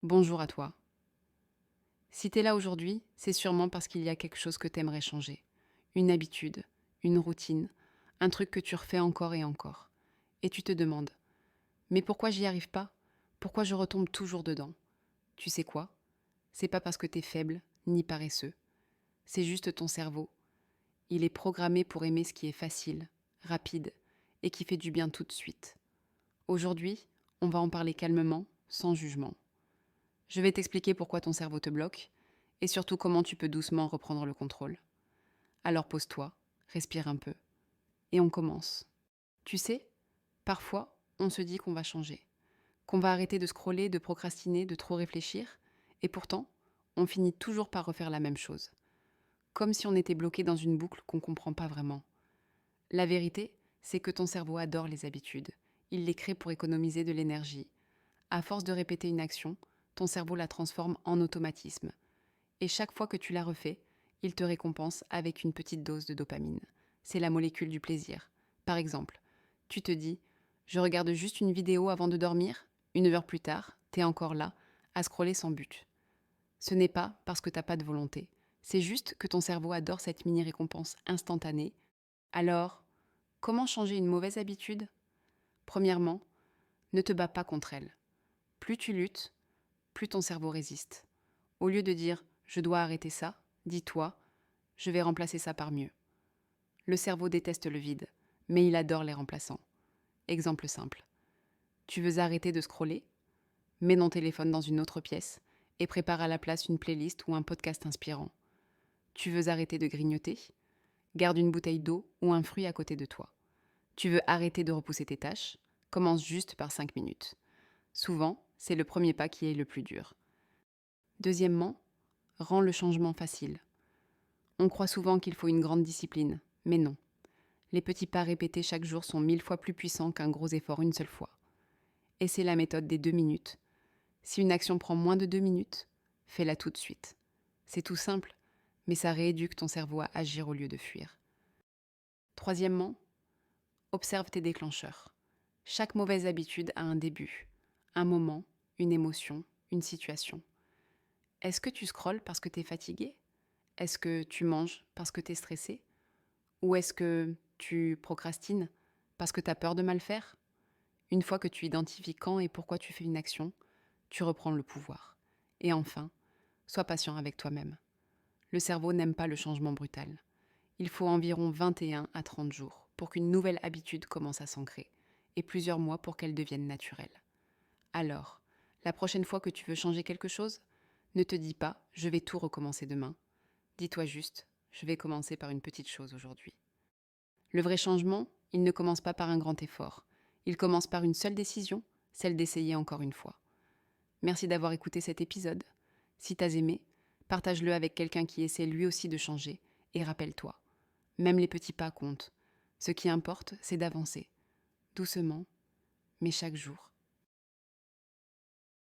Bonjour à toi. Si t'es là aujourd'hui, c'est sûrement parce qu'il y a quelque chose que t'aimerais changer. Une habitude, une routine, un truc que tu refais encore et encore. Et tu te demandes, mais pourquoi j'y arrive pas? Pourquoi je retombe toujours dedans? Tu sais quoi? C'est pas parce que t'es faible, ni paresseux. C'est juste ton cerveau. Il est programmé pour aimer ce qui est facile, rapide, et qui fait du bien tout de suite. Aujourd'hui, on va en parler calmement, sans jugement. Je vais t'expliquer pourquoi ton cerveau te bloque et surtout comment tu peux doucement reprendre le contrôle. Alors pose-toi, respire un peu et on commence. Tu sais, parfois, on se dit qu'on va changer, qu'on va arrêter de scroller, de procrastiner, de trop réfléchir et pourtant, on finit toujours par refaire la même chose. Comme si on était bloqué dans une boucle qu'on ne comprend pas vraiment. La vérité, c'est que ton cerveau adore les habitudes. Il les crée pour économiser de l'énergie. À force de répéter une action, ton cerveau la transforme en automatisme. Et chaque fois que tu la refais, il te récompense avec une petite dose de dopamine. C'est la molécule du plaisir. Par exemple, tu te dis, je regarde juste une vidéo avant de dormir, 1 heure plus tard, t'es encore là, à scroller sans but. Ce n'est pas parce que t'as pas de volonté. C'est juste que ton cerveau adore cette mini-récompense instantanée. Alors, comment changer une mauvaise habitude? Premièrement, ne te bats pas contre elle. Plus tu luttes, plus ton cerveau résiste. Au lieu de dire je dois arrêter ça, dis-toi je vais remplacer ça par mieux. Le cerveau déteste le vide, mais il adore les remplaçants. Exemple simple. Tu veux arrêter de scroller? Mets ton téléphone dans une autre pièce et prépare à la place une playlist ou un podcast inspirant. Tu veux arrêter de grignoter? Garde une bouteille d'eau ou un fruit à côté de toi. Tu veux arrêter de repousser tes tâches? Commence juste par 5 minutes. Souvent, c'est le premier pas qui est le plus dur. Deuxièmement, rends le changement facile. On croit souvent qu'il faut une grande discipline, mais non. Les petits pas répétés chaque jour sont 1000 fois plus puissants qu'un gros effort une seule fois. Et c'est la méthode des 2 minutes. Si une action prend moins de 2 minutes, fais-la tout de suite. C'est tout simple, mais ça rééduque ton cerveau à agir au lieu de fuir. Troisièmement, observe tes déclencheurs. Chaque mauvaise habitude a un début, un moment, une émotion, une situation. Est-ce que tu scrolles parce que tu es fatigué? Est-ce que tu manges parce que tu es stressé? Ou est-ce que tu procrastines parce que tu as peur de mal faire? Une fois que tu identifies quand et pourquoi tu fais une action, tu reprends le pouvoir. Et enfin, sois patient avec toi-même. Le cerveau n'aime pas le changement brutal. Il faut environ 21 à 30 jours pour qu'une nouvelle habitude commence à s'ancrer, et plusieurs mois pour qu'elle devienne naturelle. Alors, la prochaine fois que tu veux changer quelque chose, ne te dis pas « je vais tout recommencer demain ». Dis-toi juste « je vais commencer par une petite chose aujourd'hui ». Le vrai changement, il ne commence pas par un grand effort. Il commence par une seule décision, celle d'essayer encore une fois. Merci d'avoir écouté cet épisode. Si t'as aimé, partage-le avec quelqu'un qui essaie lui aussi de changer. Et rappelle-toi, même les petits pas comptent. Ce qui importe, c'est d'avancer. Doucement, mais chaque jour.